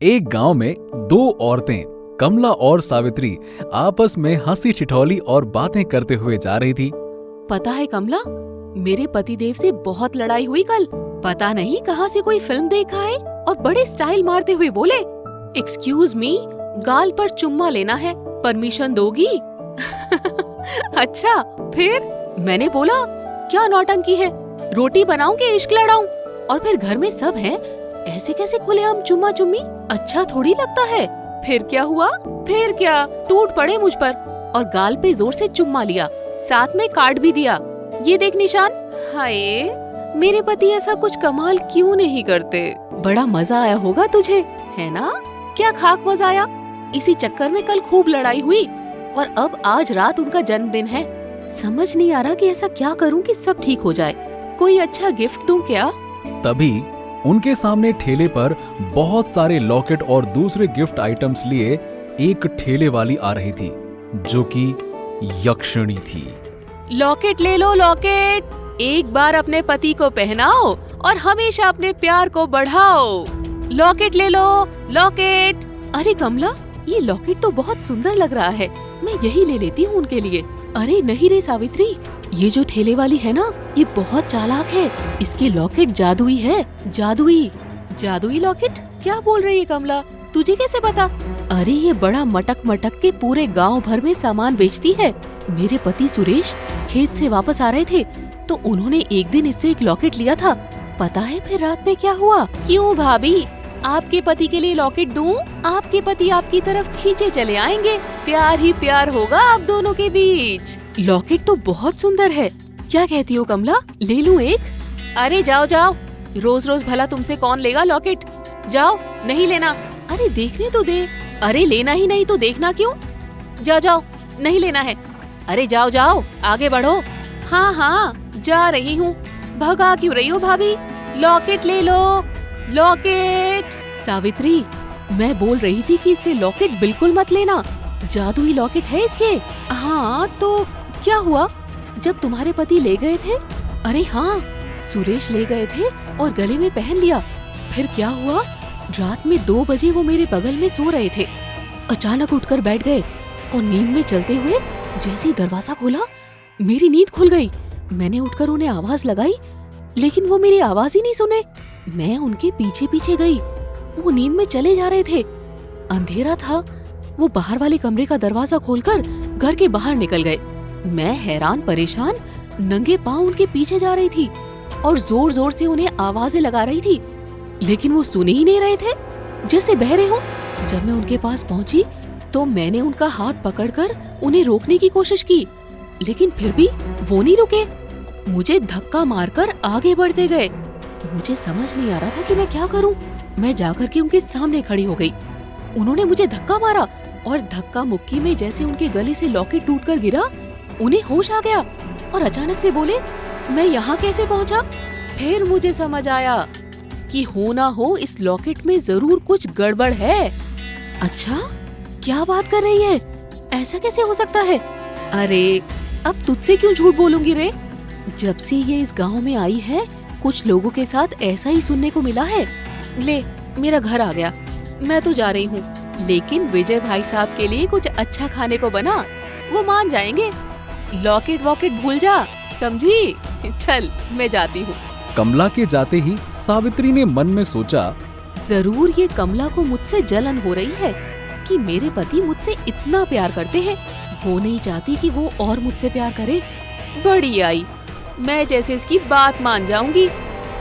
एक गांव में दो औरतें कमला और सावित्री आपस में हंसी ठिठोली और बातें करते हुए जा रही थी। पता है कमला, मेरे पतिदेव से बहुत लड़ाई हुई कल। पता नहीं कहाँ से कोई फिल्म देखा है और बड़े स्टाइल मारते हुए बोले, एक्सक्यूज मी, गाल पर चुम्मा लेना है, परमिशन दोगी? अच्छा, फिर मैंने बोला क्या नौटंकी है, रोटी बनाऊं कि इश्क लड़ाऊं? और फिर घर में सब हैं, ऐसे कैसे खुलेआम चुम्मा चुम्मी? अच्छा थोड़ी लगता है। फिर क्या हुआ? फिर क्या, टूट पड़े मुझ पर और गाल पे जोर से चुम्मा लिया, साथ में काट भी दिया। ये देख निशान। हाय, मेरे पति ऐसा कुछ कमाल क्यों नहीं करते? बड़ा मजा आया होगा तुझे, है ना? क्या खाक मजा आया। इसी चक्कर में कल खूब लड़ाई हुई और अब आज रात उनका जन्मदिन है। समझ नहीं आ रहा कि ऐसा क्या करूं कि सब ठीक हो जाए। कोई अच्छा गिफ्ट दूं क्या? तभी उनके सामने ठेले पर बहुत सारे लॉकेट और दूसरे गिफ्ट आइटम्स लिए एक ठेले वाली आ रही थी, जो कि यक्षिणी थी। लॉकेट ले लो, लॉकेट। एक बार अपने पति को पहनाओ और हमेशा अपने प्यार को बढ़ाओ। लॉकेट ले लो, लॉकेट। अरे कमला, ये लॉकेट तो बहुत सुंदर लग रहा है, मैं यही ले लेती हूँ उनके लिए। अरे नहीं रे सावित्री, ये जो ठेले वाली है ना, ये बहुत चालाक है। इसके लॉकेट जादुई है, जादुई। जादुई लॉकेट? क्या बोल रही है कमला? तुझे कैसे पता? अरे ये बड़ा मटक मटक के पूरे गांव भर में सामान बेचती है। मेरे पति सुरेश खेत से वापस आ रहे थे तो उन्होंने एक दिन इससे एक लॉकेट लिया था। पता है फिर रात में क्या हुआ? क्यों भाभी, आपके पति के लिए लॉकेट दूं? आपके पति आपकी तरफ खींचे चले आएंगे, प्यार ही प्यार होगा आप दोनों के बीच। लॉकेट तो बहुत सुंदर है, क्या कहती हो कमला, ले लूं एक? अरे जाओ जाओ, रोज रोज भला तुमसे कौन लेगा लॉकेट? जाओ, नहीं लेना। अरे देखने तो दे। अरे लेना ही नहीं तो देखना क्यों? जाओ जाओ, नहीं लेना है। अरे जाओ जाओ, आगे बढ़ो। हाँ हाँ, जा रही हूँ। भगा क्यों रही हो भाभी? लॉकेट ले लो, लॉकेट। सावित्री, मैं बोल रही थी कि इससे लॉकेट बिल्कुल मत लेना, जादुई लॉकेट है इसके। हाँ तो क्या हुआ जब तुम्हारे पति ले गए थे? अरे हाँ, सुरेश ले गए थे और गले में पहन लिया। फिर क्या हुआ? रात में 2 बजे वो मेरे बगल में सो रहे थे, अचानक उठकर बैठ गए और नींद में चलते हुए जैसे ही दरवाजा खोला, मेरी नींद खुल गई। मैंने उठकर उन्हें आवाज लगाई, लेकिन वो मेरी आवाज ही नहीं सुने। मैं उनके पीछे पीछे गई, वो नींद में चले जा रहे थे। अंधेरा था, वो बाहर वाले कमरे का दरवाजा खोलकर घर के बाहर निकल गए। मैं हैरान परेशान नंगे पांव उनके पीछे जा रही थी और जोर जोर से उन्हें आवाजें लगा रही थी, लेकिन वो सुन ही नहीं रहे थे, जैसे बहरे हो। जब मैं उनके पास पहुंची तो मैंने उनका हाथ पकड़कर उन्हें रोकने की कोशिश की, लेकिन फिर भी वो नहीं रुके, मुझे धक्का मारकर आगे बढ़ते गए। मुझे समझ नहीं आ रहा था कि मैं क्या करूं। मैं जाकर के उनके सामने खड़ी हो गई। उन्होंने मुझे धक्का मारा और धक्का मुक्की में जैसे उनके गले से लॉकेट टूटकर गिरा, उन्हें होश आ गया और अचानक से बोले, मैं यहाँ कैसे पहुँचा? फिर मुझे समझ आया कि हो ना हो इस लॉकेट में जरूर कुछ गड़बड़ है। अच्छा, क्या बात कर रही है? ऐसा कैसे हो सकता है? अरे अब तुझसे क्यों झूठ बोलूंगी रे? जब से ये इस गांव में आई है, कुछ लोगों के साथ ऐसा ही सुनने को मिला है। ले, मेरा घर आ गया, मैं तो जा रही हूँ, लेकिन विजय भाई साहब के लिए कुछ अच्छा खाने को बना, वो मान जाएंगे। लॉकेट वॉकेट भूल जा, समझी? चल मैं जाती हूँ। कमला के जाते ही सावित्री ने मन में सोचा, जरूर ये कमला को मुझसे जलन हो रही है कि मेरे पति मुझसे इतना प्यार करते हैं, वो नहीं चाहती कि वो और मुझसे प्यार करे। बड़ी आई, मैं जैसे इसकी बात मान जाऊंगी।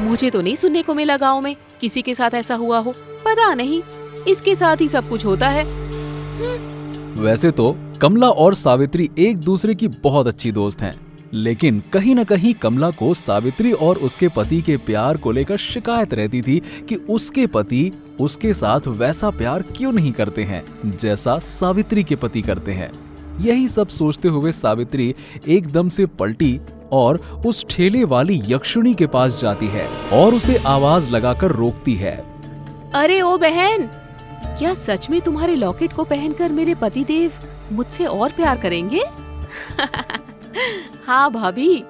मुझे तो नहीं सुनने को मिला गांव में किसी के साथ ऐसा हुआ हो, पता नहीं इसके साथ ही सब कुछ होता है। वैसे तो कमला और सावित्री एक दूसरे की बहुत अच्छी दोस्त हैं, लेकिन कहीं न कहीं कमला को सावित्री और उसके पति के प्यार को लेकर शिकायत रहती थी कि उसके पति उसके साथ वैसा प्यार क्यों नहीं करते हैं जैसा सावित्री के पति करते हैं। यही सब सोचते हुए सावित्री एकदम से पलटी और उस ठेले वाली यक्षिणी के पास जाती है और उसे आवाज लगाकर रोकती है। अरे ओ बहन, क्या सच में तुम्हारे लॉकेट को पहनकर मेरे पतिदेव मुझसे और प्यार करेंगे? हाँ भाभी,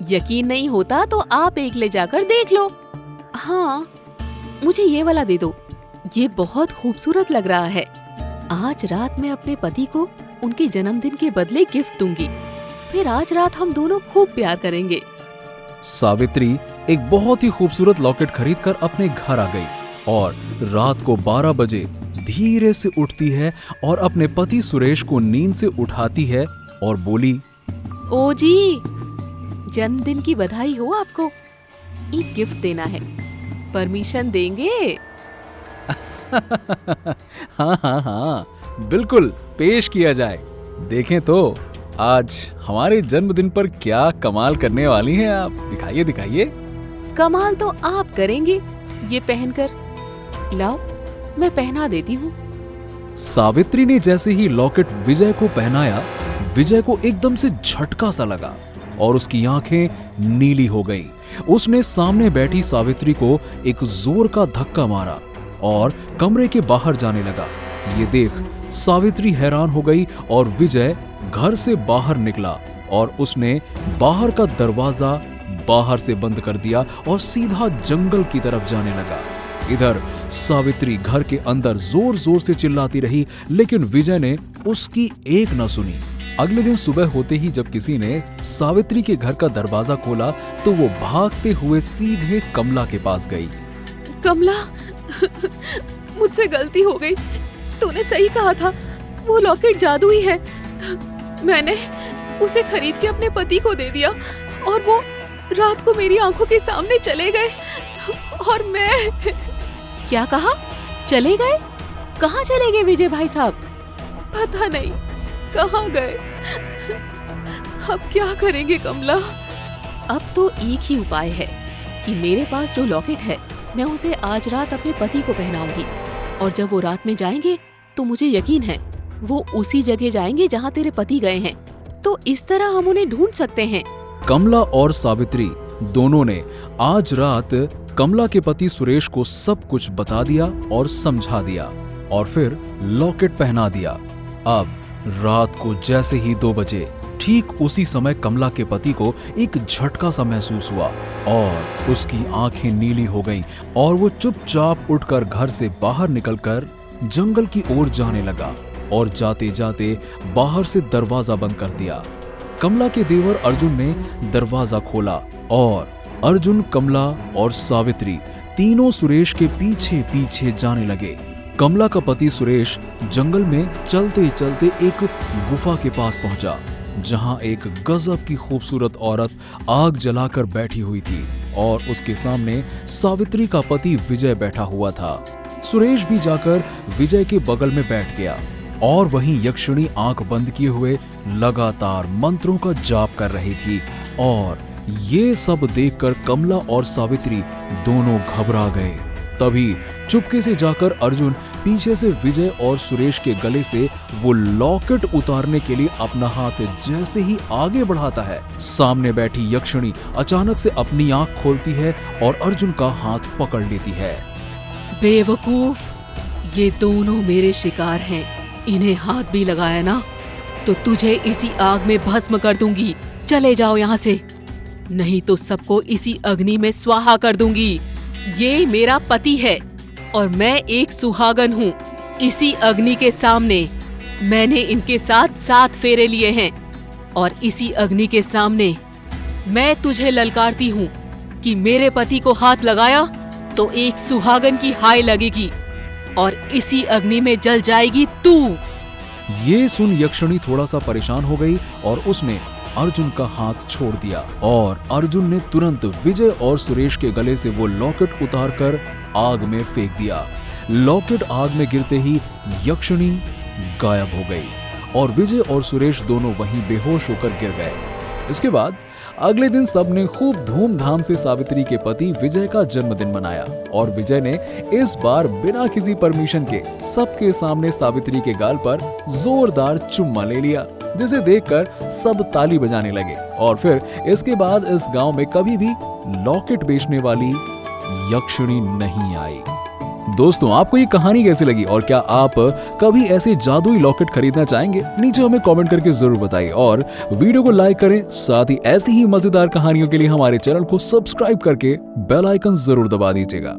यकीन नहीं होता तो आप एक ले जाकर देख लो। हाँ, मुझे ये वाला दे दो, ये बहुत खूबसूरत लग रहा है। आज रात मैं अपने पति को उनके जन्मदिन के बदले गिफ्ट दूंगी। फिर आज रात हम दोनों खूब प्यार करेंगे। सावित्री एक बहुत ही खूबसूरत लॉकेट खरीदकर अपने घर आ गई और रात को 12 बजे धीरे से उठती है और अपने पति सुरेश को नींद से उठाती है और बोली, ओ जी, जन्मदिन की बधाई हो आपको। एक गिफ्ट देना है, परमिशन देंगे? हाँ, बिल्कुल पेश किया जाए। देखें तो आज हमारे जन्मदिन पर क्या कमाल करने वाली हैं आप। दिखाइए दिखाइए। कमाल तो आप करेंगे ये पहनकर। लाओ, मैं पहना देती हूँ। सावित्री ने जैसे ही लॉकेट विजय को पहनाया, विजय को एकदम से झटका सा लगा और उसकी आंखें नीली हो गईं। उसने सामने बैठी सावित्री को एक जोर का धक्का मारा और कमरे के बाहर जाने लगा। ये देख सावित्री हैरान हो गई और विजय घर से बाहर निकला और उसने बाहर का दरवाजा बाहर से बंद कर दिया और सीधा जंगल की तरफ जाने लगा। इधर सावित्री घर के अंदर जोर जोर से चिल्लाती रही, लेकिन विजय ने उसकी एक न सुनी। अगले दिन सुबह होते ही जब किसी ने सावित्री के घर का दरवाजा खोला तो वो भागते हुए सीधे कमला के पास गई। कमला, मुझसे गलती हो गई। तूने सही कहा था, वो लॉकेट जादुई है। मैंने उसे खरीद के अपने पति को दे दिया और वो रात को मेरी आंखों के सामने चले गए। और मैं क्या कहा? चले गए? कहाँ चले गए विजय भाई साहब? पता नहीं कहाँ गए। अब क्या करेंगे कमला? अब तो एक ही उपाय है कि मेरे पास जो लॉकेट है मैं उसे आज रात अपने पति को पहनाऊंगी और जब वो रात में जाएंगे तो मुझे यकीन है वो उसी जगह जाएंगे जहाँ तेरे पति गए हैं। तो इस तरह हम उन्हें ढूंढ सकते हैं। कमला और सावित्री दोनों ने आज रात कमला के पति सुरेश को सब कुछ बता दिया और समझा दिया और फिर लॉकेट पहना दिया। अब रात को जैसे ही 2 बजे ठीक उसी समय कमला के पति को एक झटका सा महसूस हुआ और उसकी आंखें नीली हो गईं और वो चुपचाप उठकर घर से बाहर निकलकर जंगल की ओर जाने लगा और जाते जाते बाहर से दरवाजा बंद कर दिया। कमला के देवर अर्जुन ने दरवाजा खोला और अर्जुन, कमला और सावित्री तीनों सुरेश के पीछे पीछे जाने लगे। कमला का पति सुरेश जंगल में चलते चलते एक गुफा के पास पहुंचा जहां एक गजब की खूबसूरत औरत आग जलाकर बैठी हुई थी और उसके सामने सावित्री का पति विजय बैठा हुआ था। सुरेश भी जाकर विजय के बगल में बैठ गया और वहीं यक्षिणी आंख बंद किए हुए लगातार मंत्रों का जाप कर रही थी और ये सब देखकर कमला और सावित्री दोनों घबरा गए। तभी चुपके से जाकर अर्जुन पीछे से विजय और सुरेश के गले से वो लॉकेट उतारने के लिए अपना हाथ जैसे ही आगे बढ़ाता है, सामने बैठी यक्षिणी अचानक से अपनी आंख खोलती है और अर्जुन का हाथ पकड़ लेती है। बेवकूफ, ये दोनों मेरे शिकार हैं। इन्हें हाथ भी लगाया ना तो तुझे इसी आग में भस्म कर दूंगी। चले जाओ यहाँ से, नहीं तो सबको इसी अग्नि में स्वाहा कर दूंगी। ये मेरा पति है और मैं एक सुहागन हूँ। इसी अग्नि के सामने मैंने इनके साथ 7 फेरे लिए हैं और इसी अग्नि के सामने मैं तुझे ललकारती हूँ कि मेरे पति को हाथ लगाया तो एक सुहागन की हाय लगेगी और इसी अग्नि में जल जाएगी तू। ये सुन यक्षिणी थोड़ा सा परेशान हो गई और उसने अर्जुन का हाथ छोड़ दिया और अर्जुन ने तुरंत विजय और सुरेश के गले से वो लॉकेट उतारकर आग में फेंक दिया। लॉकेट आग में गिरते ही यक्षिणी गायब हो गई और विजय और सुरेश दोनों वहीं बेहोश होकर गिर गए। इसके बाद अगले दिन सबने खूब धूमधाम से सावित्री के पति विजय का जन्मदिन मनाया और विजय ने इस बार बिना किसी परमिशन के सबके सामने सावित्री के गाल पर जोरदार चुम्मा ले लिया, जिसे देखकर सब ताली बजाने लगे। और फिर इसके बाद इस गांव में कभी भी लॉकेट बेचने वाली यक्षिणी नहीं आई। दोस्तों, आपको ये कहानी कैसी लगी और क्या आप कभी ऐसे जादुई लॉकेट खरीदना चाहेंगे? नीचे हमें कमेंट करके जरूर बताइए और वीडियो को लाइक करें। साथ ही ऐसी ही मजेदार कहानियों के लिए हमारे चैनल को सब्सक्राइब करके बेल आइकन जरूर दबा दीजिएगा।